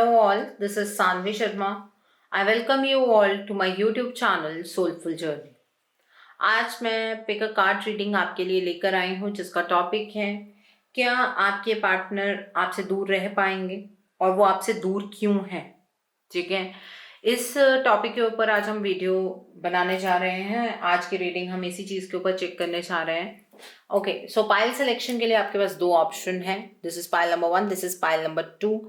Hello all, this is Sanvi Sharma. I welcome you all to my YouTube channel Soulful Journey. आज मैं pick a card reading आपके लिए लेकर आई हूँ जिसका टॉपिक है क्या आपके पार्टनर आपसे दूर रह पाएंगे और वो आपसे दूर क्यों है। ठीक है, इस टॉपिक के ऊपर आज हम वीडियो बनाने जा रहे हैं। आज की रीडिंग हम इसी चीज़ के ऊपर चेक करने जा रहे हैं। ओके, सो पाइल सिलेक्शन के लिए आपके पास दो ऑप्शन है। This is pile number 1, this is pile number 2।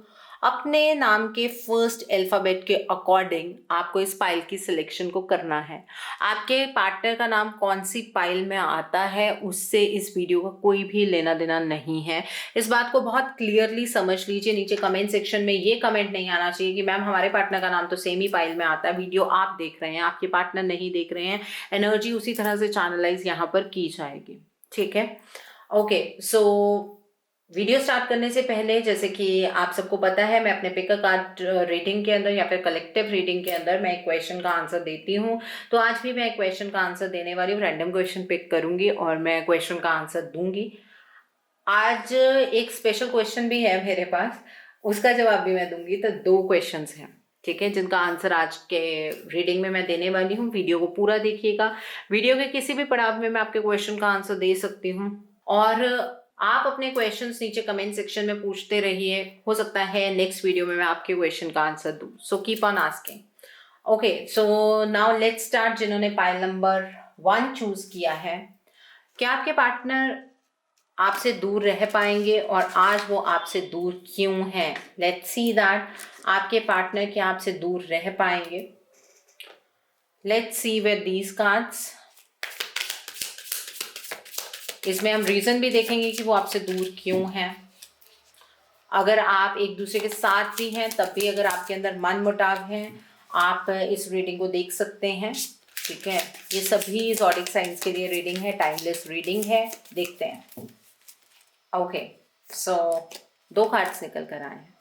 अपने नाम के फर्स्ट अल्फाबेट के अकॉर्डिंग आपको इस पाइल की सिलेक्शन को करना है। आपके पार्टनर का नाम कौन सी पाइल में आता है उससे इस वीडियो का कोई भी लेना देना नहीं है। इस बात को बहुत क्लियरली समझ लीजिए। नीचे कमेंट सेक्शन में ये कमेंट नहीं आना चाहिए कि मैम हमारे पार्टनर का नाम तो सेम ही पाइल में आता है, वीडियो आप देख रहे हैं, आपके पार्टनर नहीं देख रहे हैं। एनर्जी उसी तरह से चैनलाइज यहाँ पर की जाएगी। ठीक है, ओके। सो वीडियो स्टार्ट करने से पहले, जैसे कि आप सबको पता है, मैं अपने पिक अ कार्ड रीडिंग के अंदर या फिर कलेक्टिव रीडिंग के अंदर मैं एक क्वेश्चन का आंसर देती हूँ। तो आज भी मैं एक क्वेश्चन का आंसर देने वाली हूँ। रैंडम क्वेश्चन पिक करूंगी और मैं क्वेश्चन का आंसर दूंगी। आज एक स्पेशल क्वेश्चन भी है मेरे पास, उसका जवाब भी मैं दूंगी। तो दो क्वेश्चंस हैं, ठीक है, जिनका आंसर आज के रीडिंग में मैं देने वाली हूँ। वीडियो को पूरा देखिएगा। वीडियो के किसी भी पड़ाव में मैं आपके क्वेश्चन का आंसर दे सकती हूँ और आप अपने क्वेश्चंस नीचे कमेंट सेक्शन में पूछते रहिए। हो सकता है नेक्स्ट वीडियो में मैं आपके क्वेश्चन का आंसर दूँ। So keep on asking. Okay, so now let's start. जिन्होंने पाइल नंबर 1 चूज किया है, क्या आपके पार्टनर आपसे दूर रह पाएंगे और आज वो आपसे दूर क्यों हैं? लेट्स सी दैट आपके पार्टनर क्या आपसे दूर रह पाएंगे। Let's see with these cards. इसमें हम रीजन भी देखेंगे कि वो आपसे दूर क्यों हैं। अगर आप एक दूसरे के साथ भी हैं तब भी अगर आपके अंदर मन मुटाव है, आप इस रीडिंग को देख सकते हैं। ठीक है, ये सभी ज़ोडिक साइंस के लिए रीडिंग है, टाइमलेस रीडिंग है। देखते हैं। ओके, सो दो कार्ड्स निकल कर आए हैं।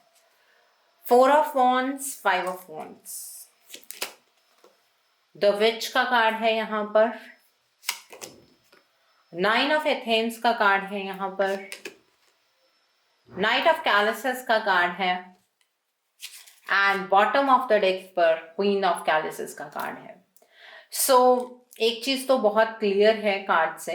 4 of wands, 5 of wands. The which का कार्ड है यहाँ पर। 9 ऑफ एथेंस का कार्ड है यहाँ पर। नाइट ऑफ कैलिसेस का कार्ड है and bottom of the deck पर क्वीन ऑफ कैलिसेस का कार्ड है। सो एक चीज तो बहुत क्लियर है कार्ड से।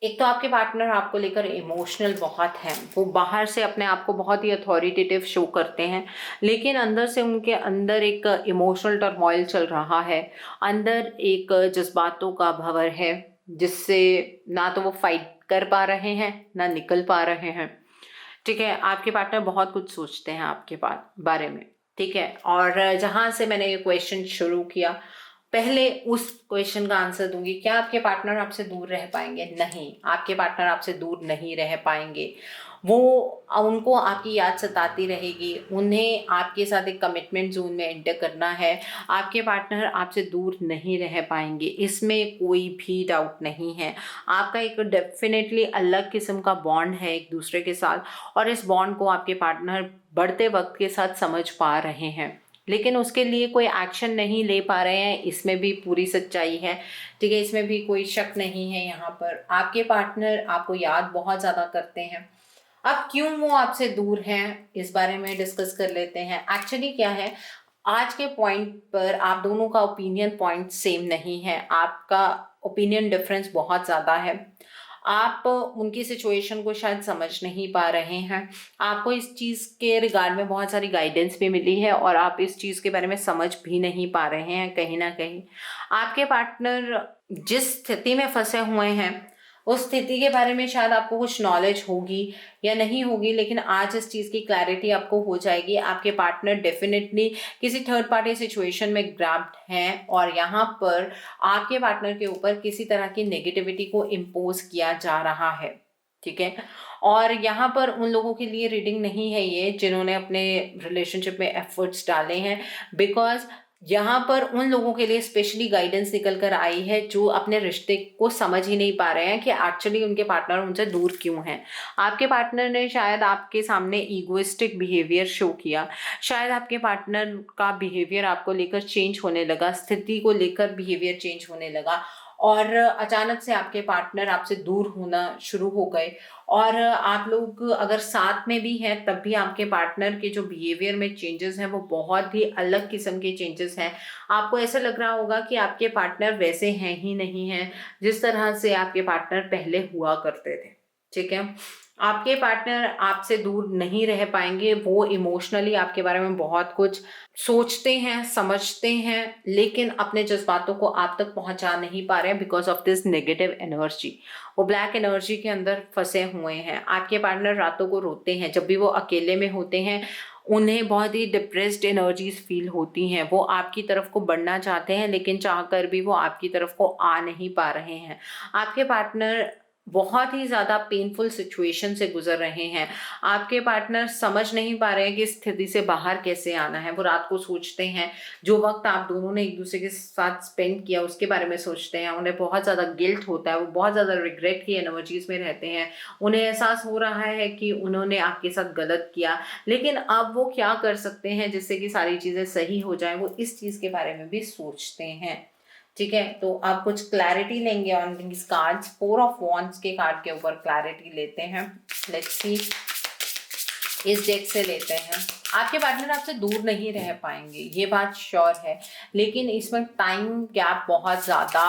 एक तो आपके पार्टनर आपको लेकर इमोशनल बहुत है। वो बाहर से अपने आप को बहुत ही अथॉरिटेटिव शो करते हैं, लेकिन अंदर से उनके अंदर एक इमोशनल टर्मोइल चल रहा है। अंदर एक जज्बातों का भंवर है जिससे ना तो वो फाइट कर पा रहे हैं ना निकल पा रहे हैं। ठीक है, आपके पार्टनर बहुत कुछ सोचते हैं आपके बारे में। ठीक है, और जहाँ से मैंने ये क्वेश्चन शुरू किया, पहले उस क्वेश्चन का आंसर दूंगी। क्या आपके पार्टनर आपसे दूर रह पाएंगे? नहीं, आपके पार्टनर आपसे दूर नहीं रह पाएंगे। वो उनको आपकी याद सताती रहेगी। उन्हें आपके साथ एक कमिटमेंट जोन में एंटर करना है। आपके पार्टनर आपसे दूर नहीं रह पाएंगे, इसमें कोई भी डाउट नहीं है। आपका एक डेफिनेटली अलग किस्म का बॉन्ड है एक दूसरे के साथ, और इस बॉन्ड को आपके पार्टनर बढ़ते वक्त के साथ समझ पा रहे हैं, लेकिन उसके लिए कोई एक्शन नहीं ले पा रहे हैं। इसमें भी पूरी सच्चाई है। ठीक है, इसमें भी कोई शक नहीं है। यहाँ पर आपके पार्टनर आपको याद बहुत ज़्यादा करते हैं। अब क्यों वो आपसे दूर हैं, इस बारे में डिस्कस कर लेते हैं। एक्चुअली क्या है, आज के पॉइंट पर आप दोनों का ओपिनियन पॉइंट सेम नहीं है। आपका ओपिनियन डिफरेंस बहुत ज़्यादा है। आप उनकी सिचुएशन को शायद समझ नहीं पा रहे हैं। आपको इस चीज़ के रिगार्ड में बहुत सारी गाइडेंस भी मिली है और आप इस चीज़ के बारे में समझ भी नहीं पा रहे हैं। कहीं ना कहीं आपके पार्टनर जिस स्थिति में फंसे हुए हैं उस स्थिति के बारे में शायद आपको कुछ नॉलेज होगी या नहीं होगी, लेकिन आज इस चीज़ की क्लैरिटी आपको हो जाएगी। आपके पार्टनर डेफिनेटली किसी थर्ड पार्टी सिचुएशन में ग्रैप्ड हैं और यहाँ पर आपके पार्टनर के ऊपर किसी तरह की नेगेटिविटी को इम्पोज किया जा रहा है। ठीक है, और यहाँ पर उन लोगों के लिए रीडिंग नहीं है ये जिन्होंने अपने रिलेशनशिप में एफर्ट्स डाले हैं, बिकॉज यहाँ पर उन लोगों के लिए स्पेशली गाइडेंस निकल कर आई है जो अपने रिश्ते को समझ ही नहीं पा रहे हैं कि एक्चुअली उनके पार्टनर उनसे दूर क्यों हैं। आपके पार्टनर ने शायद आपके सामने ईगोइस्टिक बिहेवियर शो किया। शायद आपके पार्टनर का बिहेवियर आपको लेकर चेंज होने लगा, स्थिति को लेकर बिहेवियर चेंज होने लगा, और अचानक से आपके पार्टनर आपसे दूर होना शुरू हो गए, और आप लोग अगर साथ में भी हैं तब भी आपके पार्टनर के जो बिहेवियर में चेंजेस हैं वो बहुत ही अलग किस्म के चेंजेस हैं। आपको ऐसा लग रहा होगा कि आपके पार्टनर वैसे हैं ही नहीं हैं जिस तरह से आपके पार्टनर पहले हुआ करते थे। ठीक है, आपके पार्टनर आपसे दूर नहीं रह पाएंगे, वो इमोशनली आपके बारे में बहुत कुछ सोचते हैं, समझते हैं, लेकिन अपने जज्बातों को आप तक पहुंचा नहीं पा रहे हैं because of this negative energy. वो ब्लैक एनर्जी के अंदर फंसे हुए हैं। आपके पार्टनर रातों को रोते हैं जब भी वो अकेले में होते हैं, उन्हें बहुत ही डिप्रेस्ड एनर्जीज फील होती हैं। वो आपकी तरफ को बढ़ना चाहते हैं लेकिन चाह कर भी वो आपकी तरफ को आ नहीं पा रहे हैं। आपके पार्टनर बहुत ही ज़्यादा पेनफुल सिचुएशन से गुजर रहे हैं। आपके पार्टनर समझ नहीं पा रहे हैं कि स्थिति से बाहर कैसे आना है। वो रात को सोचते हैं, जो वक्त आप दोनों ने एक दूसरे के साथ स्पेंड किया उसके बारे में सोचते हैं। उन्हें बहुत ज़्यादा गिल्ट होता है, वो बहुत ज़्यादा रिग्रेट की एनर्जीज में रहते हैं। उन्हें एहसास हो रहा है कि उन्होंने आपके साथ गलत किया, लेकिन अब वो क्या कर सकते हैं जिससे कि सारी चीज़ें सही हो जाएं, वो इस चीज़ के बारे में भी सोचते हैं। ठीक है, तो आप कुछ क्लैरिटी लेंगे on these cards. 4 of wands के कार्ड के ऊपर क्लैरिटी लेते हैं। लेट्स सी, इस डेक से लेते हैं। आपके पार्टनर आपसे दूर नहीं रह पाएंगे, ये बात श्योर है, लेकिन इसमें टाइम गैप बहुत ज़्यादा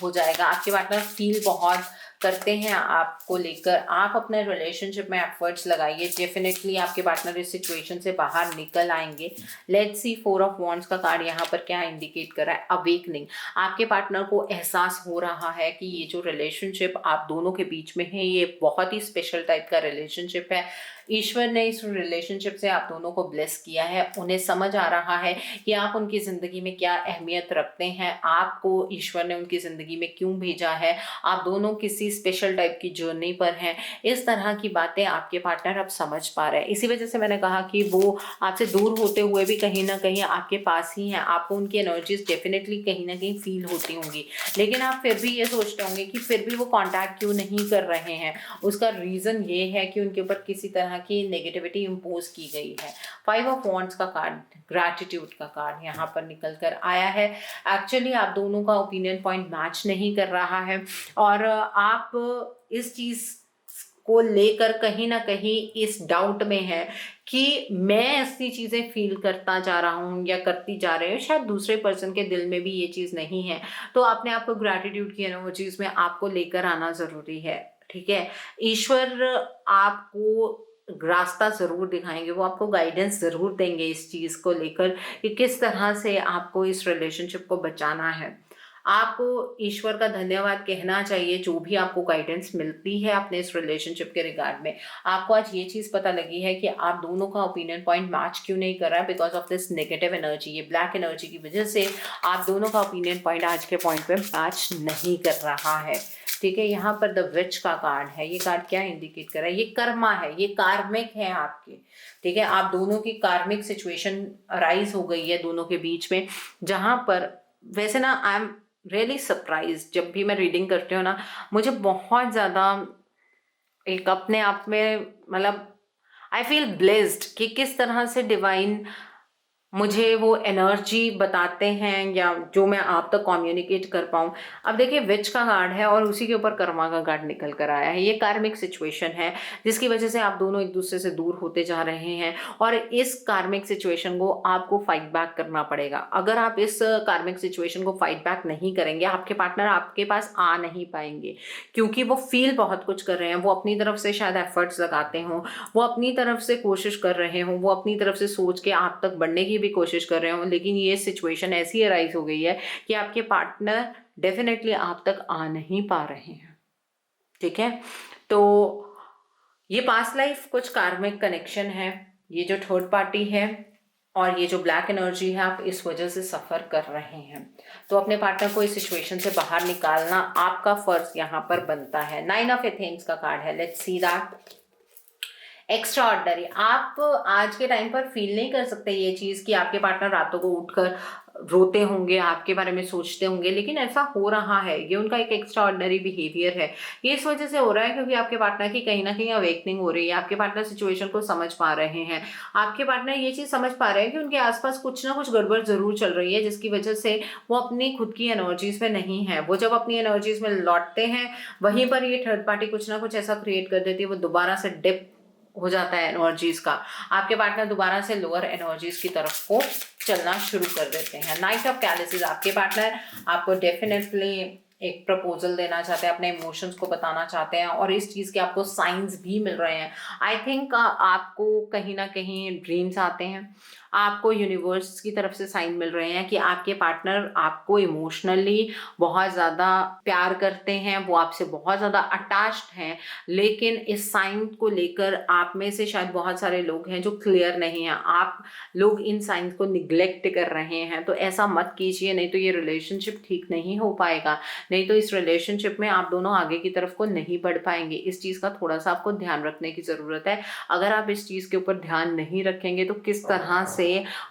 हो जाएगा। आपके पार्टनर फील बहुत करते हैं आपको लेकर। आप अपने रिलेशनशिप में एफर्ट्स लगाइए, डेफिनेटली आपके पार्टनर इस सिचुएशन से बाहर निकल आएंगे। लेट्स सी 4 ऑफ वॉन्ड्स का कार्ड यहाँ पर क्या इंडिकेट कर रहा है? अवेकनिंग। आपके पार्टनर को एहसास हो रहा है कि ये जो रिलेशनशिप आप दोनों के बीच में है ये बहुत ही स्पेशल टाइप का रिलेशनशिप है। ईश्वर ने इस रिलेशनशिप से आप दोनों को ब्लेस किया है। उन्हें समझ आ रहा है कि आप उनकी ज़िंदगी में क्या अहमियत रखते हैं, आपको ईश्वर ने उनकी ज़िंदगी में क्यों भेजा है, आप दोनों किसी स्पेशल टाइप की जर्नी पर हैं। इस तरह की बातें आपके पार्टनर अब समझ पा रहे हैं। इसी वजह से मैंने कहा कि वो आपसे दूर होते हुए भी कहीं ना कहीं आपके पास ही हैं। आपको उनकी एनर्जीज डेफिनेटली कहीं ना कहीं फील होती होंगी, लेकिन आप फिर भी ये सोचते होंगे कि फिर भी वो कांटेक्ट क्यों नहीं कर रहे हैं। उसका रीज़न ये है कि उनके ऊपर किसी तरह की नेगेटिविटी इम्पोज की गई है। 5 ऑफ वॉन्ड्स का कार्ड, ग्रैटिट्यूड का कार्ड यहाँ पर निकल कर आया है। एक्चुअली आप दोनों का ओपिनियन पॉइंट मैच नहीं कर रहा है और आप इस चीज़ को लेकर कहीं ना कहीं इस डाउट में है कि मैं ऐसी चीज़ें फील करता जा रहा हूँ या करती जा रही हूँ, शायद दूसरे पर्सन के दिल में भी ये चीज़ नहीं है। तो अपने आप को ग्रैटिट्यूड की एनर्जीज में आपको लेकर आना ज़रूरी है। ठीक है, ईश्वर आपको रास्ता ज़रूर दिखाएंगे, वो आपको गाइडेंस ज़रूर देंगे इस चीज़ को लेकर कि किस तरह से आपको इस रिलेशनशिप को बचाना है। आपको ईश्वर का धन्यवाद कहना चाहिए जो भी आपको गाइडेंस मिलती है अपने इस रिलेशनशिप के रिगार्ड में। आपको आज ये चीज़ पता लगी है कि आप दोनों का ओपिनियन पॉइंट मैच क्यों नहीं कर रहा है, because of this negative energy, ये ब्लैक एनर्जी की वजह से आप दोनों का ओपिनियन पॉइंट आज के पॉइंट पे मैच नहीं कर रहा है। ठीक है, यहाँ पर द विच का कार्ड है। ये कार्ड क्या इंडिकेट कर रहा है? ये कर्मा है, ये कार्मिक है आपके। ठीक है, आप दोनों की कार्मिक सिचुएशन अराइज हो गई है दोनों के बीच में, जहाँ पर वैसे ना आई एम रियली सरप्राइज, जब भी मैं रीडिंग करती हूँ ना मुझे बहुत ज़्यादा एक अपने आप में मतलब आई फील ब्लेस्ड कि किस तरह से डिवाइन मुझे वो एनर्जी बताते हैं या जो मैं आप तक कम्युनिकेट कर पाऊँ। अब देखिए विच का कार्ड है और उसी के ऊपर कर्मा का कार्ड निकल कर आया है। ये कार्मिक सिचुएशन है जिसकी वजह से आप दोनों एक दूसरे से दूर होते जा रहे हैं और इस कार्मिक सिचुएशन को आपको फाइट बैक करना पड़ेगा। अगर आप इस कार्मिक सिचुएशन को फाइट बैक नहीं करेंगे, आपके पार्टनर आपके पास आ नहीं पाएंगे क्योंकि वो फील बहुत कुछ कर रहे हैं। वो अपनी तरफ से शायद एफर्ट्स लगाते हों, वो अपनी तरफ से कोशिश कर रहे हों, वो अपनी तरफ से सोच के आप तक बढ़ने की भी कोशिश कर रहे हो, लेकिन ये सिचुएशन ऐसी अराइज हो गई है कि आपके पार्टनर डेफिनेटली आप तक आ नहीं पा रहे हैं। ठीक है, तो ये पास्ट लाइफ कुछ कार्मिक कनेक्शन है, ये जो थर्ड पार्टी है और ये जो ब्लैक एनर्जी है, आप इस वजह से सफ़र कर रहे हैं। तो अपने पार्टनर को इस सिचुएशन से बाहर निकालना आपका फर्ज यहाँ पर बनता है। 9 ऑफ एथेंस का कार्ड है। Let's see that. Extra ordinary. आप आज के टाइम पर फील नहीं कर सकते ये चीज़ कि आपके पार्टनर रातों को उठकर रोते होंगे, आपके बारे में सोचते होंगे, लेकिन ऐसा हो रहा है, ये उनका एक एक्स्ट्रा ऑर्डिनरी बिहेवियर है। ये इस वजह से हो रहा है क्योंकि आपके पार्टनर की कहीं ना कहीं अवेकनिंग हो रही है, आपके पार्टनर सिचुएशन को समझ पा रहे हैं, आपके पार्टनर ये चीज समझ पा रहे हैं कि उनके आसपास कुछ ना कुछ गड़बड़ जरूर चल रही है, जिसकी वजह से वो अपनी खुद की एनर्जीज में नहीं है। वो जब अपनी एनर्जीज में लौटते हैं, वहीं पर ये थर्ड पार्टी कुछ ना कुछ ऐसा क्रिएट कर देती है, वो दोबारा से डिप हो जाता है एनर्जीज का। आपके पार्टनर दोबारा से लोअर एनर्जीज की तरफ को चलना शुरू कर देते हैं। नाइट ऑफ कैलिसेस, आपके पार्टनर आपको डेफिनेटली एक प्रपोजल देना चाहते हैं, अपने इमोशंस को बताना चाहते हैं, और इस चीज़ के आपको साइंस भी मिल रहे हैं। आई थिंक आपको कहीं ना कहीं ड्रीम्स आते हैं, आपको यूनिवर्स की तरफ से साइन मिल रहे हैं कि आपके पार्टनर आपको इमोशनली बहुत ज़्यादा प्यार करते हैं, वो आपसे बहुत ज़्यादा अटैच्ड हैं, लेकिन इस साइन को लेकर आप में से शायद बहुत सारे लोग हैं जो क्लियर नहीं हैं। आप लोग इन साइंस को निग्लेक्ट कर रहे हैं, तो ऐसा मत कीजिए, नहीं तो ये रिलेशनशिप ठीक नहीं हो पाएगा, नहीं तो इस रिलेशनशिप में आप दोनों आगे की तरफ को नहीं बढ़ पाएंगे। इस चीज़ का थोड़ा सा आपको ध्यान रखने की ज़रूरत है। अगर आप इस चीज़ के ऊपर ध्यान नहीं रखेंगे तो किस तरह से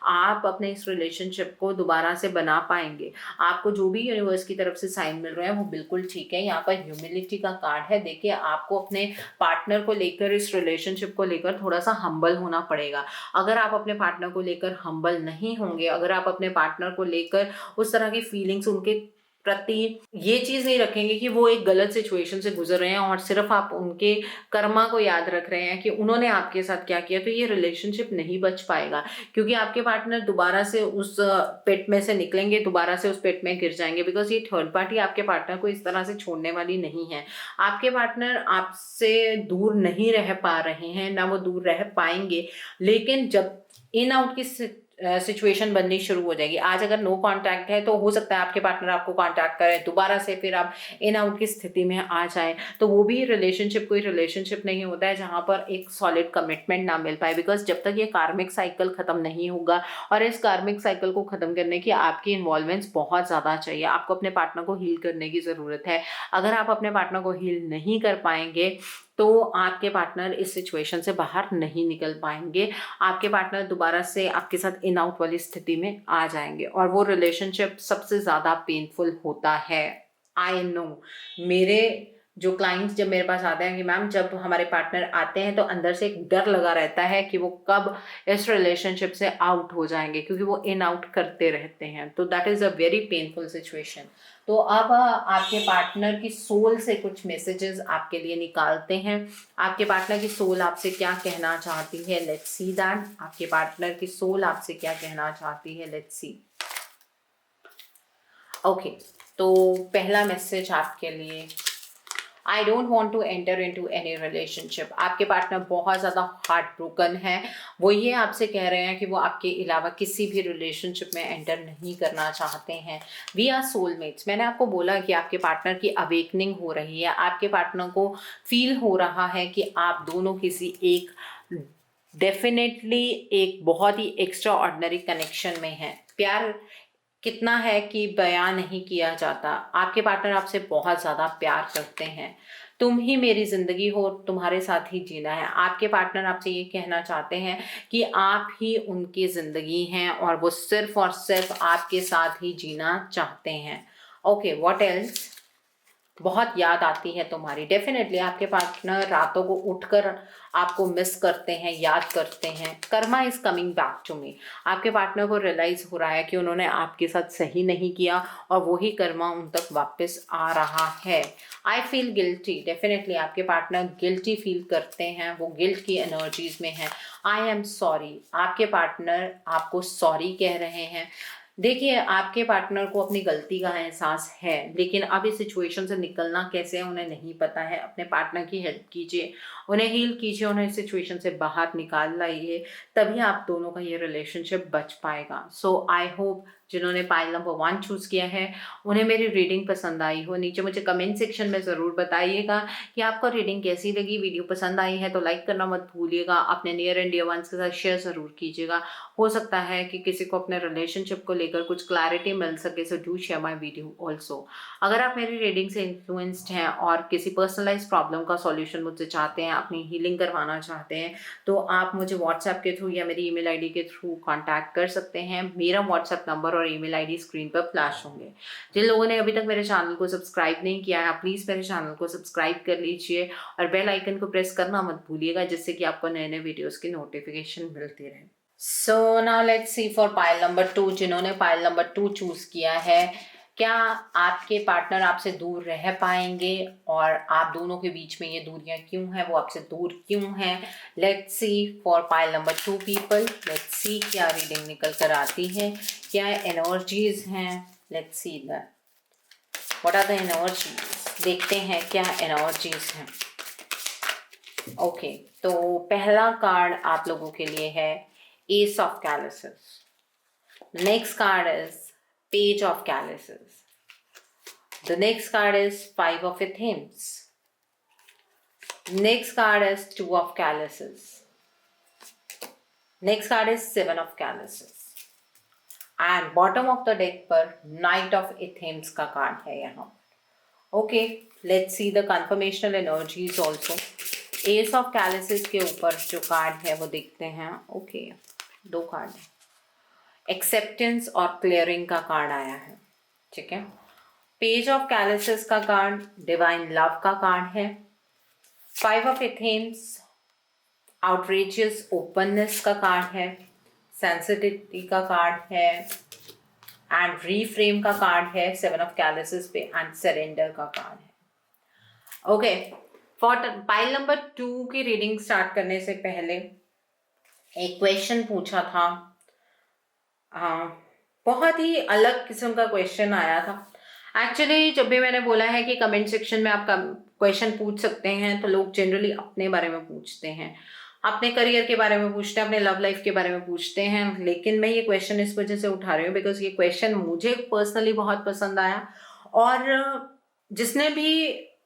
आप अपने इस रिलेशनशिप को दोबारा से बना पाएंगे। आपको जो भी यूनिवर्स की तरफ से साइन मिल रहे हैं वो बिल्कुल ठीक है। यहाँ पर ह्यूमिलिटी का कार्ड है। देखिए, आपको अपने पार्टनर को लेकर, इस रिलेशनशिप को लेकर थोड़ा सा हम्बल होना पड़ेगा। अगर आप अपने पार्टनर को लेकर हम्बल नहीं होंगे, अगर आप अपने पार्टनर को लेकर उस तरह की फीलिंग्स उनके प्रति ये चीज नहीं रखेंगे कि वो एक गलत सिचुएशन से गुजर रहे हैं और सिर्फ आप उनके कर्मा को याद रख रहे हैं कि उन्होंने आपके साथ क्या किया, तो ये रिलेशनशिप नहीं बच पाएगा। क्योंकि आपके पार्टनर दोबारा से उस पेट में से निकलेंगे, दोबारा से उस पेट में गिर जाएंगे, बिकॉज ये थर्ड पार्टी आपके पार्टनर को इस तरह से छोड़ने वाली नहीं है। आपके पार्टनर आपसे दूर नहीं रह पा रहे हैं, ना वो दूर रह पाएंगे, लेकिन जब इन आउट की सिचुएशन बननी शुरू हो जाएगी। आज अगर नो कांटेक्ट है तो हो सकता है आपके पार्टनर आपको कांटेक्ट करें दोबारा से, फिर आप इन आउट की स्थिति में आ जाएं, तो वो भी रिलेशनशिप कोई रिलेशनशिप नहीं होता है जहां पर एक सॉलिड कमिटमेंट ना मिल पाए। बिकॉज जब तक ये कार्मिक साइकिल खत्म नहीं होगा, और इस कार्मिक साइकिल को खत्म करने की आपकी इन्वॉल्वमेंट्स बहुत ज़्यादा चाहिए। आपको अपने पार्टनर को हील करने की ज़रूरत है। अगर आप अपने पार्टनर को हील नहीं कर पाएंगे तो आपके पार्टनर इस सिचुएशन से बाहर नहीं निकल पाएंगे। आपके पार्टनर दोबारा से आपके साथ इन आउट वाली स्थिति में आ जाएंगे, और वो रिलेशनशिप सबसे ज़्यादा पेनफुल होता है। आई नो, मेरे जो क्लाइंट्स जब मेरे पास आते हैं कि मैम जब हमारे पार्टनर आते हैं तो अंदर से एक डर लगा रहता है कि वो कब इस रिलेशनशिप से आउट हो जाएंगे, क्योंकि वो इन आउट करते रहते हैं। तो that is a very painful situation. तो अब आपके पार्टनर की सोल से कुछ मैसेजेस आपके लिए निकालते हैं। आपके पार्टनर की सोल आपसे क्या कहना चाहती है, लेट्स सी दैट। आपके पार्टनर की सोल आपसे क्या कहना चाहती है, लेट्स सी। ओके, तो पहला मैसेज आपके लिए, I don't want to enter into any relationship. आपके पार्टनर बहुत ज़्यादा हार्ट ब्रोकन है। वो ये आपसे कह रहे हैं कि वो आपके अलावा किसी भी रिलेशनशिप में एंटर नहीं करना चाहते हैं। We are soulmates. मैंने आपको बोला कि आपके पार्टनर की अवेकनिंग हो रही है। आपके पार्टनर को फील हो रहा है कि आप दोनों किसी एक डेफिनेटली एक बहुत ही एक्स्ट्रा ऑर्डिनरी कनेक्शन में हैं। प्यार कितना है कि बयां नहीं किया जाता। आपके पार्टनर आपसे बहुत ज़्यादा प्यार करते हैं। तुम ही मेरी ज़िंदगी हो, तुम्हारे साथ ही जीना है। आपके पार्टनर आपसे ये कहना चाहते हैं कि आप ही उनकी ज़िंदगी हैं और वो सिर्फ और सिर्फ आपके साथ ही जीना चाहते हैं। Okay, what else? बहुत याद आती है तुम्हारी। डेफिनेटली आपके पार्टनर रातों को उठकर आपको मिस करते हैं, याद करते हैं। Karma is coming back to me. आपके पार्टनर को रियलाइज हो रहा है कि उन्होंने आपके साथ सही नहीं किया और वही कर्मा उन तक वापस आ रहा है। I feel guilty. डेफिनेटली आपके पार्टनर गिल्टी फील करते हैं, वो गिल्ट की एनर्जीज में हैं। I am sorry. आपके पार्टनर आपको सॉरी कह रहे हैं। देखिए, आपके पार्टनर को अपनी गलती का एहसास है, लेकिन अब इस सिचुएशन से निकलना कैसे है उन्हें नहीं पता है। अपने पार्टनर की हेल्प कीजिए, उन्हें हील कीजिए, उन्हें इस सिचुएशन से बाहर निकाल लाइए, तभी आप दोनों का ये रिलेशनशिप बच पाएगा। सो आई होप जिन्होंने पाइल नंबर 1 चूज़ किया है उन्हें मेरी रीडिंग पसंद आई हो। नीचे मुझे कमेंट सेक्शन में ज़रूर बताइएगा कि आपको रीडिंग कैसी लगी। वीडियो पसंद आई है तो लाइक करना मत भूलिएगा। अपने नियर एंड डियर वंस के साथ शेयर ज़रूर कीजिएगा। हो सकता है कि किसी को अपने रिलेशनशिप को लेकर कुछ क्लैरिटी मिल सके। So do share my video also. अगर आप मेरी रीडिंग से इन्फ्लुएंस्ड हैं और किसी पर्सनलाइज प्रॉब्लम का सॉल्यूशन मुझसे चाहते हैं, अपनी हीलिंग करवाना चाहते हैं, तो आप मुझे व्हाट्सएप के थ्रू या मेरी ईमेल आईडी के थ्रू कांटेक्ट कर सकते हैं। मेरा व्हाट्सएप नंबर और ईमेल आईडी स्क्रीन पर फ्लैश होंगे। जिन लोगों ने अभी तक मेरे चैनल को सब्सक्राइब नहीं किया है, प्लीज़ मेरे चैनल को सब्सक्राइब कर लीजिए और बेल आइकन को प्रेस करना मत भूलिएगा, जिससे कि आपको नए नए वीडियोस की नोटिफिकेशन मिलती रहे। So now let's see for pile number 2। जिन्होंने पाइल नंबर 2 चूज किया है, क्या आपके पार्टनर आपसे दूर रह पाएंगे और आप दोनों के बीच में ये दूरियां क्यों हैं, वो आपसे दूर क्यों हैं? Let's see for pile number 2 people. Let's see क्या रीडिंग निकल कर आती है, क्या एनर्जीज हैं। Let's see that what are the energies. देखते हैं क्या एनर्जीज हैं। ओके, तो पहला कार्ड आप लोगों के लिए है ace of chalices. Next card is Page of Chalices. The next card is Five of Athens. Next card is Two of Chalices. Next card is Seven of Chalices. And bottom of the deck पर Knight of Athens का card है यहाँ। Okay, let's see the confirmational energies also. Ace of Chalices के ऊपर जो card है वो देखते हैं। Okay, दो कार्ड है। एक्सेप्टेंस और क्लियरिंग का कार्ड आया है, ठीक है। पेज ऑफ कैलिसेस का कार्ड डिवाइन लव का कार्ड है। Five of Athens outrageous openness का कार्ड है। सेंसिटिविटी का कार्ड है एंड रीफ्रेम का कार्ड है सेवन ऑफ कैलिसेस पे एंड सरेंडर का कार्ड है। ओके, फॉर पाइल नंबर 2 की रीडिंग स्टार्ट करने से पहले एक क्वेश्चन पूछा था। बहुत ही अलग किस्म का क्वेश्चन आया था। एक्चुअली जब भी मैंने बोला है कि कमेंट सेक्शन में आप क्वेश्चन पूछ सकते हैं, तो लोग जनरली अपने बारे में पूछते हैं, अपने करियर के बारे में पूछते हैं, अपने लव लाइफ के बारे में पूछते हैं। लेकिन मैं ये क्वेश्चन इस वजह से उठा रही हूँ बिकॉज ये क्वेश्चन मुझे पर्सनली बहुत पसंद आया और जिसने भी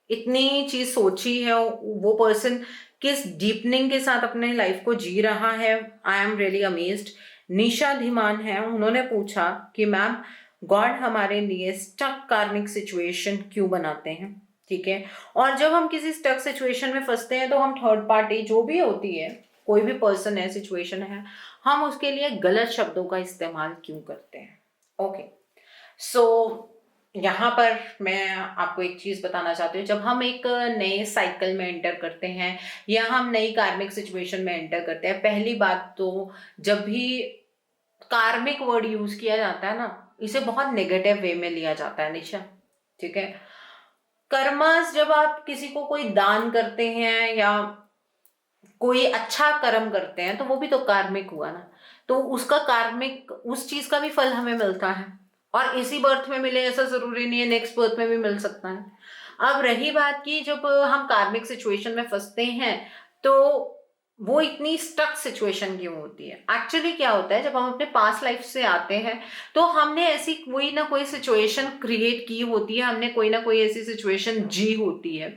इतनी चीज़ सोची है वो पर्सन किस डीपनिंग के साथ अपने लाइफ को जी रहा है। I am really amazed. Nisha Dhiman है, उन्होंने पूछा कि मैम गॉड हमारे लिए स्टक कार्मिक सिचुएशन क्यों बनाते हैं, ठीक है। और जब हम किसी स्टक सिचुएशन में फंसते हैं तो हम थर्ड पार्टी जो भी होती है, कोई भी पर्सन है, सिचुएशन है, हम उसके लिए गलत शब्दों का इस्तेमाल क्यों करते हैं। ओके, सो यहाँ पर मैं आपको एक चीज़ बताना चाहती हूँ। जब हम एक नए साइकिल में एंटर करते हैं या हम नई कार्मिक सिचुएशन में एंटर करते हैं, पहली बात तो जब भी कार्मिक वर्ड यूज किया जाता है ना, इसे बहुत नेगेटिव वे में लिया जाता है निशा, ठीक है। कर्मस, जब आप किसी को कोई दान करते हैं या कोई अच्छा कर्म करते हैं तो वो भी तो कार्मिक हुआ ना, तो उसका कार्मिक, उस चीज का भी फल हमें मिलता है और इसी बर्थ में मिले ऐसा जरूरी नहीं है, नेक्स्ट बर्थ में भी मिल सकता है। अब रही बात की जब हम कार्मिक सिचुएशन में फंसते हैं तो वो इतनी स्टक सिचुएशन क्यों होती है। एक्चुअली क्या होता है, जब हम अपने पास्ट लाइफ से आते हैं तो हमने ऐसी कोई ना कोई सिचुएशन क्रिएट की होती है, हमने कोई ना कोई ऐसी सिचुएशन जी होती है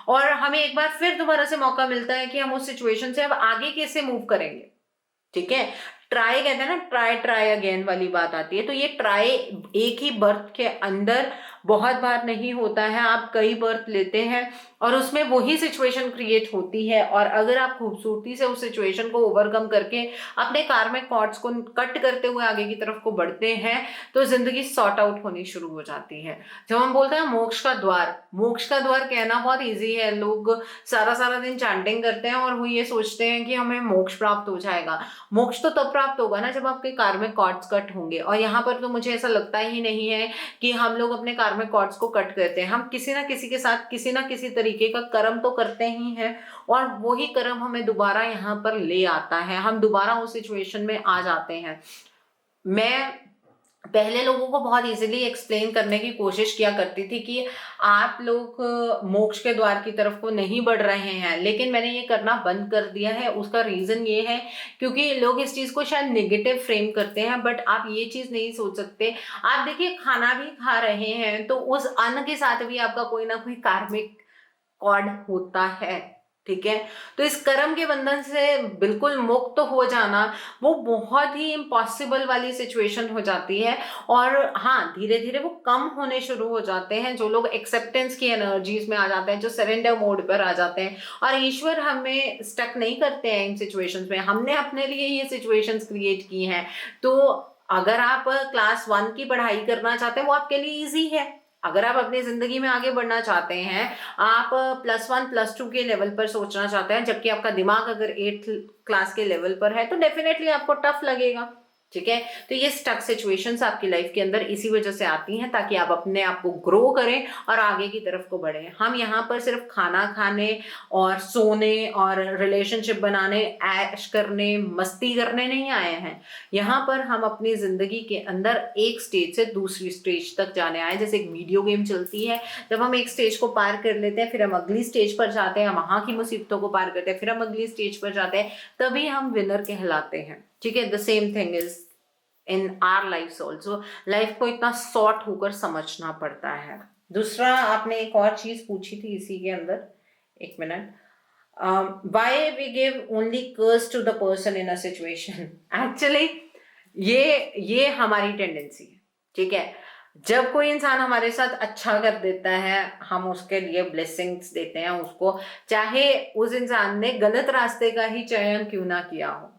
और हमें एक बार फिर दोबारा से मौका मिलता है कि हम उस सिचुएशन से अब आगे कैसे मूव करेंगे, ठीक है। ट्राई कहते हैं ना, ट्राई अगेन वाली बात आती है। तो ये ट्राई एक ही बर्थ के अंदर बहुत बार नहीं होता है, आप कई बर्थ लेते हैं और उसमें वही सिचुएशन क्रिएट होती है और अगर आप खूबसूरती से उस सिचुएशन को ओवरकम करके अपने कार्मिक कॉर्ड्स को कट करते हुए आगे की तरफ को बढ़ते हैं तो जिंदगी सॉर्ट आउट होनी शुरू हो जाती है। जब हम बोलते हैं मोक्ष का द्वार, मोक्ष का द्वार कहना बहुत ईजी है, लोग सारा दिन चैंटिंग करते हैं और वो ये सोचते हैं कि हमें मोक्ष प्राप्त हो जाएगा। मोक्ष तो तब प्राप्त होगा ना जब आपके कार्मिक कॉर्ड्स कट होंगे, और यहाँ पर तो मुझे ऐसा लगता ही नहीं है कि हम लोग अपने कार्मिक कॉर्ड्स को कट करते हैं। हम किसी ना किसी के साथ किसी ना किसी तरीके का कर्म तो करते ही हैं और वही कर्म हमें दोबारा यहाँ पर ले आता है, हम दोबारा उस सिचुएशन में आ जाते हैं। मैं पहले लोगों को बहुत इजीली एक्सप्लेन करने की कोशिश किया करती थी कि आप लोग मोक्ष के द्वार की तरफ को नहीं बढ़ रहे हैं, लेकिन मैंने ये करना बंद कर दिया है। उसका रीजन ये है क्योंकि लोग इस चीज को शायद नेगेटिव फ्रेम करते हैं, बट आप ये चीज नहीं सोच सकते। आप देखिए, खाना भी खा रहे हैं तो उस अन्न के साथ भी आपका कोई ना कोई कार्मिक कॉर्ड होता है, ठीक है। तो इस कर्म के बंधन से बिल्कुल मुक्त हो जाना वो बहुत ही इम्पॉसिबल वाली सिचुएशन हो जाती है और हाँ, धीरे धीरे वो कम होने शुरू हो जाते हैं। जो लोग एक्सेप्टेंस की एनर्जीज में आ जाते हैं, जो सरेंडर मोड पर आ जाते हैं, और ईश्वर हमें स्टक नहीं करते हैं इन सिचुएशंस में, हमने अपने लिए ये सिचुएशंस क्रिएट की हैं। तो अगर आप क्लास 1 की पढ़ाई करना चाहते हैं वो आपके लिए इजी है। अगर आप अपनी जिंदगी में आगे बढ़ना चाहते हैं, आप +1 +2 के लेवल पर सोचना चाहते हैं, जबकि आपका दिमाग अगर 8th क्लास के लेवल पर है, तो डेफिनेटली आपको टफ लगेगा। ठीक है, तो ये स्टक सिचुएशंस आपकी लाइफ के अंदर इसी वजह से आती हैं, ताकि आप अपने आप को ग्रो करें और आगे की तरफ को बढ़ें। हम यहाँ पर सिर्फ खाना खाने और सोने और रिलेशनशिप बनाने, ऐश करने, मस्ती करने नहीं आए हैं। यहाँ पर हम अपनी जिंदगी के अंदर एक स्टेज से दूसरी स्टेज तक जाने आए। जैसे एक वीडियो गेम चलती है, जब हम एक स्टेज को पार कर लेते हैं, फिर हम अगली स्टेज पर जाते हैं, वहां की मुसीबतों को पार करते हैं, फिर हम अगली स्टेज पर जाते हैं, तभी हम विनर कहलाते हैं। ठीक है, the same thing is in our life also. Life को इतना शॉर्ट होकर समझना पड़ता है। दूसरा, आपने एक और चीज पूछी थी इसी के अंदर, एक minute, why we give only curse to the person in a situation. Actually ये हमारी टेंडेंसी है। ठीक है, जब कोई इंसान हमारे साथ अच्छा कर देता है, हम उसके लिए ब्लेसिंग्स देते हैं उसको, चाहे उस इंसान ने गलत रास्ते का ही चयन क्यों ना किया हो,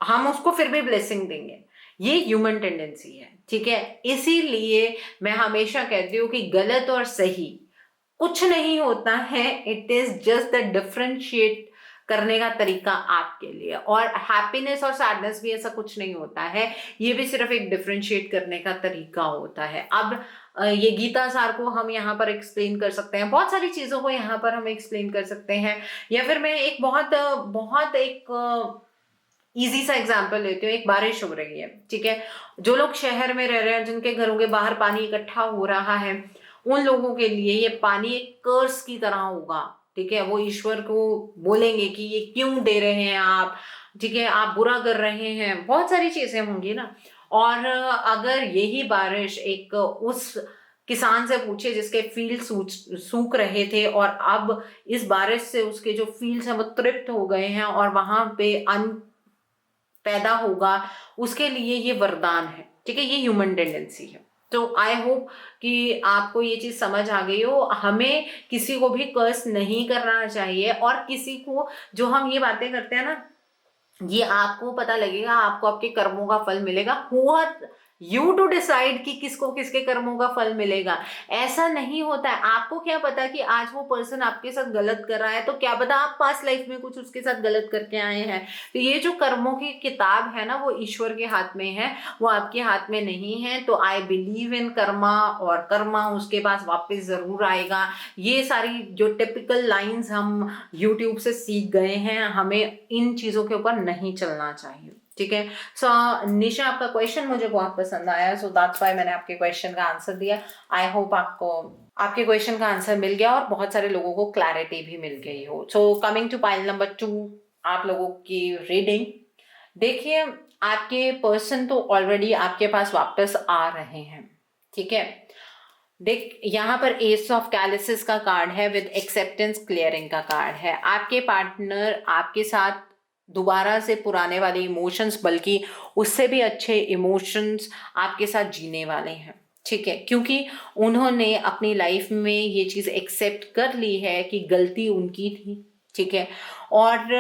हम उसको फिर भी ब्लेसिंग देंगे। ये ह्यूमन टेंडेंसी है। ठीक है, इसीलिए मैं हमेशा कहती हूँ कि गलत और सही कुछ नहीं होता है, it is just the differentiate करने का तरीका आपके लिए। और हैप्पीनेस और सैडनेस भी ऐसा कुछ नहीं होता है, ये भी सिर्फ एक डिफरेंशिएट करने का तरीका होता है। अब ये गीता सार को हम यहाँ पर एक्सप्लेन कर सकते हैं, बहुत सारी चीजों को यहाँ पर हम एक्सप्लेन कर सकते हैं। या फिर मैं एक बहुत एक इजी सा एग्जाम्पल लेती हूँ। एक बारिश हो रही है, ठीक है, जो लोग शहर में रह रहे हैं, जिनके घरों के बाहर पानी इकट्ठा हो रहा है, उन लोगों के लिए ये पानी एक कर्स की तरह होगा। ठीक है, वो ईश्वर को बोलेंगे कि ये क्यों दे रहे हैं आप, ठीक है, आप बुरा कर रहे हैं, बहुत सारी चीजें होंगी ना। और अगर यही बारिश एक उस किसान से पूछे जिसके फील्ड सूख रहे थे, और अब इस बारिश से उसके जो फील्ड्स हैं वो तृप्त हो गए हैं और वहां पे अन्न पैदा होगा, उसके लिए ये वरदान है। ठीक है, ये ह्यूमन टेंडेंसी है। तो आई होप कि आपको ये चीज समझ आ गई हो। हमें किसी को भी कर्स नहीं करना चाहिए, और किसी को, जो हम ये बातें करते हैं ना, ये आपको पता लगेगा, आपको आपके कर्मों का फल मिलेगा। Who are you to decide कि किसको किसके कर्मों का फल मिलेगा। ऐसा नहीं होता है। आपको क्या पता कि आज वो पर्सन आपके साथ गलत कर रहा है, तो क्या पता आप पास्ट लाइफ में कुछ उसके साथ गलत करके आए हैं। तो ये जो कर्मों की किताब है ना, वो ईश्वर के हाथ में है, वो आपके हाथ में नहीं है। तो आई बिलीव इन कर्मा, और कर्मा उसके पास वापस जरूर आएगा। ये सारी जो टिपिकल लाइंस हम यूट्यूब से सीख गए हैं, हमें इन चीजों के ऊपर नहीं चलना चाहिए। ठीक है, सो निशा, आपका क्वेश्चन मुझे बहुत पसंद आया, सो दैट्स व्हाई मैंने आपके क्वेश्चन का आंसर दिया। आई होप आपको आपके क्वेश्चन का आंसर मिल गया और बहुत सारे लोगों को क्लैरिटी भी मिल गई हो। So coming to pile number 2, आप लोगों की रीडिंग देखिए। आपके पर्सन तो ऑलरेडी आपके पास वापस आ रहे हैं। ठीक है, देख, यहाँ पर एस ऑफ कैलिसेस का कार्ड है विद एक्सेप्टेंस क्लियरिंग का कार्ड है। आपके पार्टनर आपके साथ दोबारा से पुराने वाले इमोशंस, बल्कि उससे भी अच्छे इमोशंस आपके साथ जीने वाले हैं। ठीक है, क्योंकि उन्होंने अपनी लाइफ में ये चीज एक्सेप्ट कर ली है कि गलती उनकी थी। ठीक है, और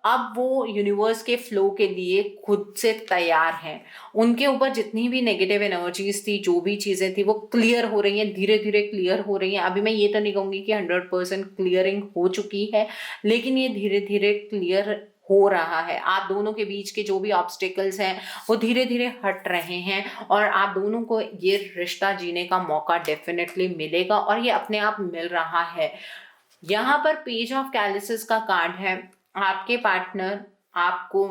अब वो यूनिवर्स के फ्लो के लिए खुद से तैयार हैं। उनके ऊपर जितनी भी नेगेटिव एनर्जीज थी, जो भी चीजें थी, वो क्लियर हो रही हैं, धीरे धीरे क्लियर हो रही हैं। अभी मैं ये तो नहीं कहूंगी कि 100% क्लियरिंग हो चुकी है, लेकिन ये धीरे धीरे क्लियर हो रहा है। आप दोनों के बीच के जो भी ऑब्स्टिकल्स हैं वो धीरे धीरे हट रहे हैं, और आप दोनों को ये रिश्ता जीने का मौका डेफिनेटली मिलेगा, और ये अपने आप मिल रहा है। यहाँ पर पेज ऑफ कैलिसेस का कार्ड है। आपके पार्टनर आपको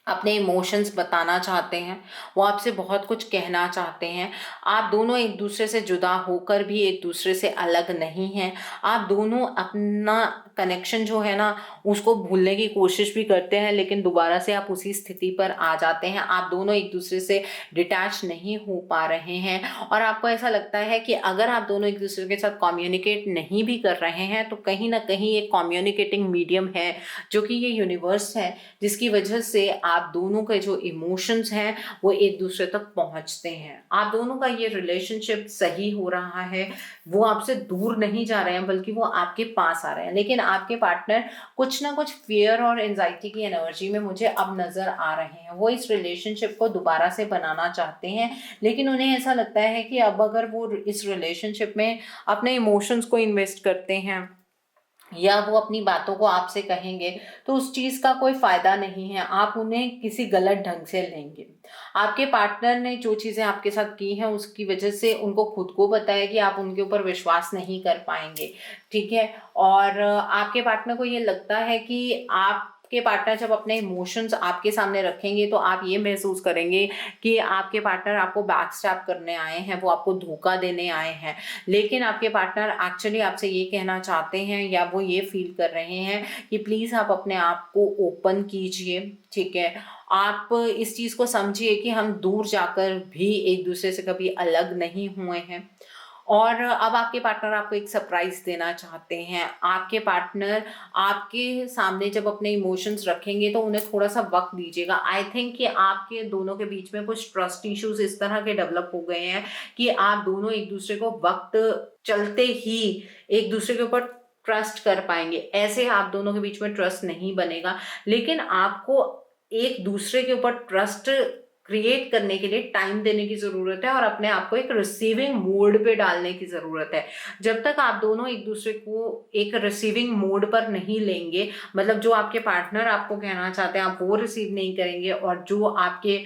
अपने इमोशंस बताना चाहते हैं, वो आपसे बहुत कुछ कहना चाहते हैं। आप दोनों एक दूसरे से जुदा होकर भी एक दूसरे से अलग नहीं हैं। आप दोनों अपना कनेक्शन जो है ना, उसको भूलने की कोशिश भी करते हैं, लेकिन दोबारा से आप उसी स्थिति पर आ जाते हैं। आप दोनों एक दूसरे से डिटैच नहीं हो पा रहे हैं, और आपको ऐसा लगता है कि अगर आप दोनों एक दूसरे के साथ कम्युनिकेट नहीं भी कर रहे हैं, तो कहीं ना कहीं एक कम्युनिकेटिंग मीडियम है, जो कि ये यूनिवर्स है, जिसकी वजह से आप दोनों के जो इमोशंस हैं वो एक दूसरे तक पहुंचते हैं। आप दोनों का ये रिलेशनशिप सही हो रहा है, वो आपसे दूर नहीं जा रहे हैं बल्कि वो आपके पास आ रहे हैं। लेकिन आपके पार्टनर कुछ ना कुछ फियर और एंजाइटी की एनर्जी में मुझे अब नजर आ रहे हैं। वो इस रिलेशनशिप को दोबारा से बनाना चाहते हैं, लेकिन उन्हें ऐसा लगता है कि अब अगर वो इस रिलेशनशिप में अपने इमोशंस को इन्वेस्ट करते हैं या वो अपनी बातों को आपसे कहेंगे तो उस चीज़ का कोई फायदा नहीं है, आप उन्हें किसी गलत ढंग से लेंगे। आपके पार्टनर ने जो चीज़ें आपके साथ की हैं उसकी वजह से उनको खुद को पता है कि आप उनके ऊपर विश्वास नहीं कर पाएंगे, ठीक है। और आपके पार्टनर को ये लगता है कि आपके पार्टनर जब अपने इमोशंस आपके सामने रखेंगे तो आप ये महसूस करेंगे कि आपके पार्टनर आपको बैकस्टैब करने आए हैं, वो आपको धोखा देने आए हैं। लेकिन आपके पार्टनर एक्चुअली आपसे ये कहना चाहते हैं या वो ये फील कर रहे हैं कि प्लीज़ आप अपने आप को ओपन कीजिए, ठीक है। आप इस चीज़ को समझिए कि हम दूर जाकर भी एक दूसरे से कभी अलग नहीं हुए हैं। और अब आपके पार्टनर आपको एक सरप्राइज देना चाहते हैं। आपके पार्टनर आपके सामने जब अपने इमोशंस रखेंगे तो उन्हें थोड़ा सा वक्त दीजिएगा। आई थिंक कि आपके दोनों के बीच में कुछ ट्रस्ट इश्यूज इस तरह के डेवलप हो गए हैं कि आप दोनों एक दूसरे को वक्त चलते ही एक दूसरे के ऊपर ट्रस्ट कर पाएंगे। ऐसे आप दोनों के बीच में ट्रस्ट नहीं बनेगा, लेकिन आपको एक दूसरे के ऊपर ट्रस्ट क्रिएट करने के लिए टाइम देने की ज़रूरत है और अपने आप को एक रिसीविंग मोड पे डालने की ज़रूरत है। जब तक आप दोनों एक दूसरे को एक रिसीविंग मोड पर नहीं लेंगे, मतलब जो आपके पार्टनर आपको कहना चाहते हैं आप वो रिसीव नहीं करेंगे और जो आपके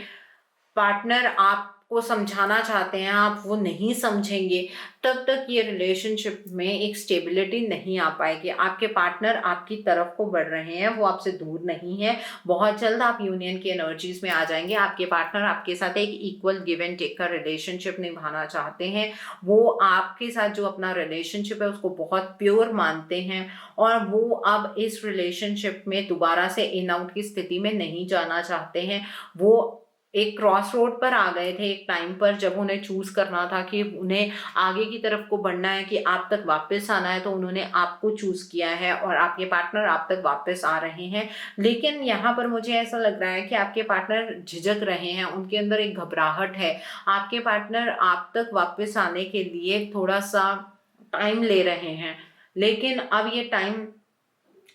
पार्टनर आपको समझाना चाहते हैं आप वो नहीं समझेंगे, तब तक ये रिलेशनशिप में एक स्टेबिलिटी नहीं आ पाएगी। आपके पार्टनर आपकी तरफ को बढ़ रहे हैं, वो आपसे दूर नहीं है। बहुत जल्द आप यूनियन की एनर्जीज में आ जाएंगे। आपके पार्टनर आपके साथ एक इक्वल गिव एंड टेक का रिलेशनशिप निभाना चाहते हैं। वो आपके साथ जो अपना रिलेशनशिप है उसको बहुत प्योर मानते हैं और वो अब इस रिलेशनशिप में दोबारा से इन आउट की स्थिति में नहीं जाना चाहते हैं। वो एक क्रॉस रोड पर आ गए थे एक टाइम पर जब उन्हें चूज करना था कि उन्हें आगे की तरफ को बढ़ना है कि आप तक वापस आना है, तो उन्होंने आपको चूज किया है और आपके पार्टनर आप तक वापस आ रहे हैं। लेकिन यहाँ पर मुझे ऐसा लग रहा है कि आपके पार्टनर झिझक रहे हैं, उनके अंदर एक घबराहट है। आपके पार्टनर आप तक वापस आने के लिए थोड़ा सा टाइम ले रहे हैं, लेकिन अब ये टाइम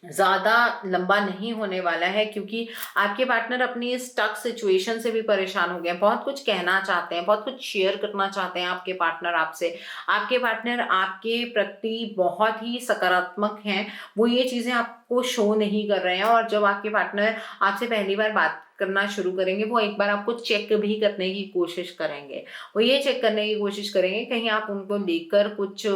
ज़्यादा लंबा नहीं होने वाला है क्योंकि आपके पार्टनर अपनी स्टक सिचुएशन से भी परेशान हो गए हैं। बहुत कुछ कहना चाहते हैं, बहुत कुछ शेयर करना चाहते हैं आपके पार्टनर आपसे। आपके पार्टनर आपके प्रति बहुत ही सकारात्मक हैं, वो ये चीज़ें आपको शो नहीं कर रहे हैं। और जब आपके पार्टनर आपसे पहली बार बात करना शुरू करेंगे वो एक बार आपको चेक भी करने की कोशिश करेंगे। वो ये चेक करने की कोशिश करेंगे कहीं आप उनको लेकर कुछ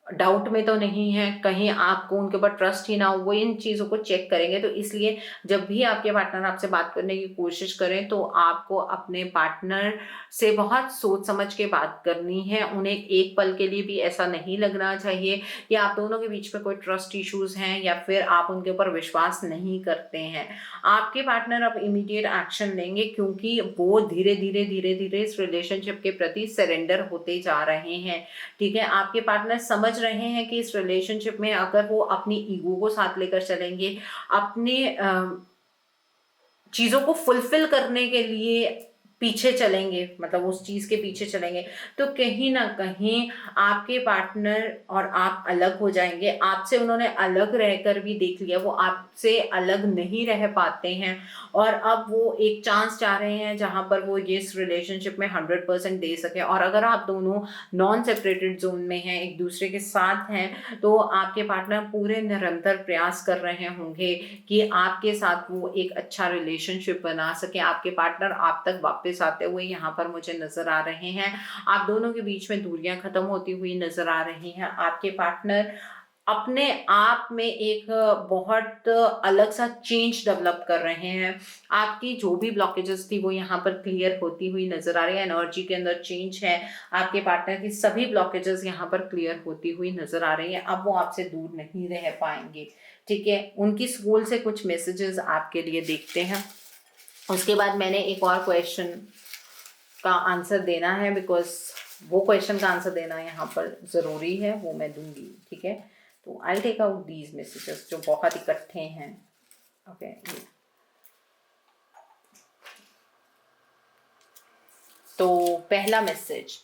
डाउट में तो नहीं है, कहीं आपको उनके ऊपर ट्रस्ट ही ना हो, वो इन चीज़ों को चेक करेंगे। तो इसलिए जब भी आपके पार्टनर आपसे बात करने की कोशिश करें तो आपको अपने पार्टनर से बहुत सोच समझ के बात करनी है। उन्हें एक पल के लिए भी ऐसा नहीं लगना चाहिए कि आप दोनों के बीच में कोई ट्रस्ट इश्यूज हैं या फिर आप उनके ऊपर विश्वास नहीं करते हैं। आपके पार्टनर अब इमीडिएट एक्शन लेंगे क्योंकि वो धीरे धीरे धीरे धीरे इस रिलेशनशिप के प्रति सरेंडर होते जा रहे हैं, ठीक है। आपके पार्टनर समझ रहे हैं कि इस रिलेशनशिप में अगर वो अपनी ईगो को साथ लेकर चलेंगे, अपने चीज़ों को फुलफिल करने के लिए पीछे चलेंगे, मतलब उस चीज़ के पीछे चलेंगे, तो कहीं ना कहीं आपके पार्टनर और आप अलग हो जाएंगे। आपसे उन्होंने अलग रहकर भी देख लिया, वो आपसे अलग नहीं रह पाते हैं और अब वो एक चांस चाह रहे हैं जहां पर वो ये इस रिलेशनशिप में 100% दे सके। और अगर आप दोनों नॉन सेपरेटेड जोन में हैं, एक दूसरे के साथ हैं, तो आपके पार्टनर पूरे निरंतर प्रयास कर रहे होंगे कि आपके साथ वो एक अच्छा रिलेशनशिप बना सके। आपके पार्टनर आप तक वापस आते हुए यहाँ पर मुझे नजर आ रहे हैं। आप दोनों के बीच में दूरियां खत्म होती हुई नजर आ रही हैं। आपके पार्टनर अपने आप में एक बहुत अलग सा चेंज डेवलप कर रहे हैं। आपकी जो भी ब्लॉकेजेस थी वो यहाँ पर क्लियर होती हुई नजर आ रही है। एनर्जी के अंदर चेंज है। आपके पार्टनर की सभी ब्लॉकेजेस यहाँ पर क्लियर होती हुई नजर आ रही है। अब वो आपसे दूर नहीं रह पाएंगे, ठीक है। उनकी स्कूल से कुछ मैसेजेस आपके लिए देखते हैं, उसके बाद मैंने एक और क्वेश्चन का आंसर देना है, बिकॉज वो क्वेश्चन का आंसर देना यहाँ पर ज़रूरी है, वो मैं दूंगी, ठीक है। तो I take out these messages जो बहुत इकट्ठे हैं, ओके। तो पहला मैसेज,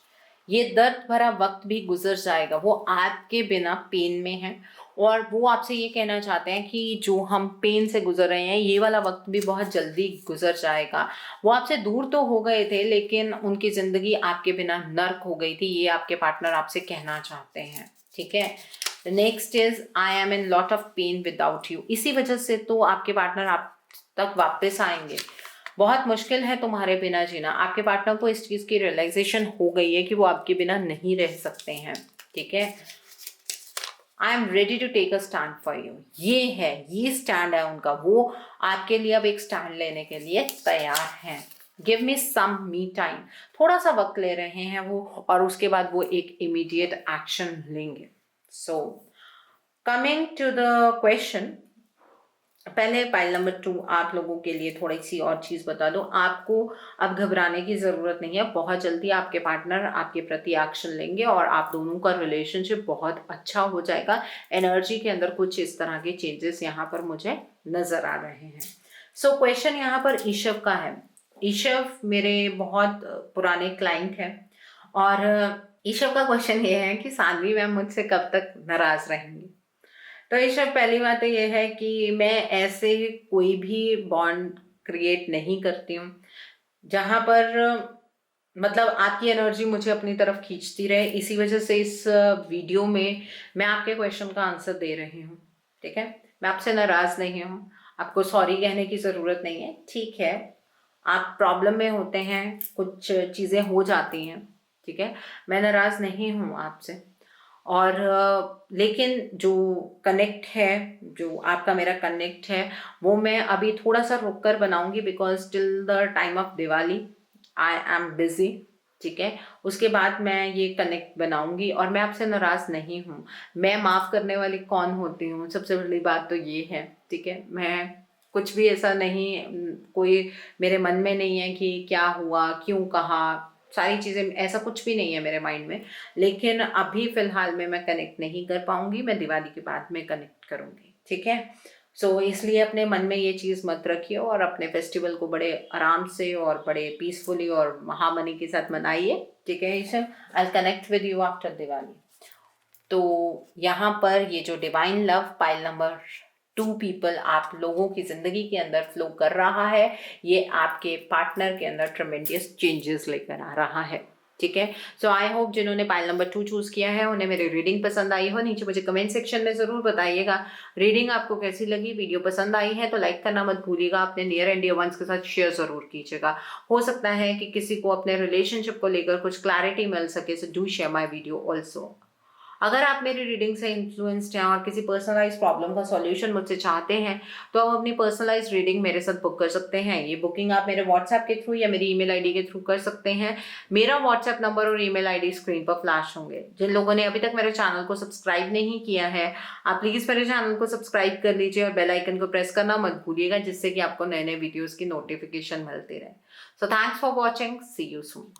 ये दर्द भरा वक्त भी गुजर जाएगा। वो आपके बिना पेन में है और वो आपसे ये कहना चाहते हैं कि जो हम पेन से गुजर रहे हैं ये वाला वक्त भी बहुत जल्दी गुजर जाएगा। वो आपसे दूर तो हो गए थे लेकिन उनकी ज़िंदगी आपके बिना नर्क हो गई थी, ये आपके पार्टनर आपसे कहना चाहते हैं। ठीक है, next is I am in lot of pain without you. इसी वजह से तो आपके पार्टनर आप तक वापस आएंगे। बहुत मुश्किल है तुम्हारे बिना जीना। आपके पार्टनर को इस चीज़ की रियलाइजेशन हो गई है कि वो आपके बिना नहीं रह सकते हैं। ठीक है, I am ready to take a stand for you. ये स्टैंड है उनका, वो आपके लिए अब एक स्टैंड लेने के लिए तैयार हैं। गिव मी सम मी टाइम, थोड़ा सा वक्त ले रहे हैं वो और उसके बाद वो एक इमीडिएट एक्शन लेंगे। So coming to the question, पहले पाइल नंबर 2 आप लोगों के लिए थोड़ी सी और चीज़ बता दो। आपको अब घबराने की ज़रूरत नहीं है, बहुत जल्दी आपके पार्टनर आपके प्रति एक्शन लेंगे और आप दोनों का रिलेशनशिप बहुत अच्छा हो जाएगा। एनर्जी के अंदर कुछ इस तरह के चेंजेस यहाँ पर मुझे नज़र आ रहे हैं। सो क्वेश्चन यहाँ पर ईशव का है। ईशव मेरे बहुत पुराने क्लाइंट हैं और ईशव का क्वेश्चन ये है कि सानवी मैम मुझसे कब तक नाराज़ रहेंगी। तो ईशव, पहली बात तो ये है कि मैं ऐसे कोई भी बॉन्ड क्रिएट नहीं करती हूँ जहाँ पर मतलब आपकी एनर्जी मुझे अपनी तरफ खींचती रहे। इसी वजह से इस वीडियो में मैं आपके क्वेश्चन का आंसर दे रही हूँ। ठीक है, मैं आपसे नाराज़ नहीं हूँ, आपको सॉरी कहने की ज़रूरत नहीं है। ठीक है, आप प्रॉब्लम में होते हैं, कुछ चीज़ें हो जाती हैं। ठीक है, मैं नाराज़ नहीं हूँ आपसे और लेकिन जो कनेक्ट है, जो आपका मेरा कनेक्ट है, वो मैं अभी थोड़ा सा रुक कर बनाऊंगी because till the time of Diwali I am busy. ठीक है, उसके बाद मैं ये कनेक्ट बनाऊंगी और मैं आपसे नाराज़ नहीं हूँ। मैं माफ़ करने वाली कौन होती हूँ, सबसे बड़ी बात तो ये है। ठीक है, मैं कुछ भी ऐसा नहीं, कोई मेरे मन में नहीं है कि क्या हुआ, क्यों कहा, सारी चीज़ें, ऐसा कुछ भी नहीं है मेरे माइंड में। लेकिन अभी फ़िलहाल में मैं कनेक्ट नहीं कर पाऊँगी, मैं दिवाली के बाद में कनेक्ट करूँगी। ठीक है, सो इसलिए अपने मन में ये चीज़ मत रखिए और अपने फेस्टिवल को बड़े आराम से और बड़े पीसफुली और महामनी के साथ मनाइए। ठीक है Ishav, I connect with you after Diwali. तो यहाँ पर ये जो divine love pile number 2 people आप लोगों की ज़िंदगी के अंदर फ्लो कर रहा है, ये आपके पार्टनर के अंदर ट्रमेंडियस चेंजेस लेकर आ रहा है। ठीक है, सो आई होप जिन्होंने पाइल नंबर 2 चूज़ किया है उन्हें मेरी रीडिंग पसंद आई हो। नीचे मुझे कमेंट सेक्शन में ज़रूर बताइएगा रीडिंग आपको कैसी लगी। वीडियो पसंद आई है तो लाइक करना मत भूलिएगा, अपने नियर एंड डियर वंस के साथ शेयर ज़रूर कीजिएगा। हो सकता है कि किसी को अपने रिलेशनशिप को लेकर कुछ क्लैरिटी मिल सके, so do share my video also. अगर आप मेरी रीडिंग से इन्फ्लुएंस्ड हैं और किसी पर्सनलाइज प्रॉब्लम का सॉल्यूशन मुझसे चाहते हैं तो आप अपनी पर्सनलाइज रीडिंग मेरे साथ बुक कर सकते हैं। ये बुकिंग आप मेरे व्हाट्सएप के थ्रू या मेरी ईमेल आईडी के थ्रू कर सकते हैं। मेरा व्हाट्सएप नंबर और ईमेल आईडी स्क्रीन पर फ्लैश होंगे। जिन लोगों ने अभी तक मेरे चैनल को सब्सक्राइब नहीं किया है, आप प्लीज़ मेरे चैनल को सब्सक्राइब कर लीजिए और बेल आइकन को प्रेस करना मत भूलिएगा, जिससे कि आपको नए नए वीडियोज़ की नोटिफिकेशन मिलती रहे। So thanks for watching, see you soon.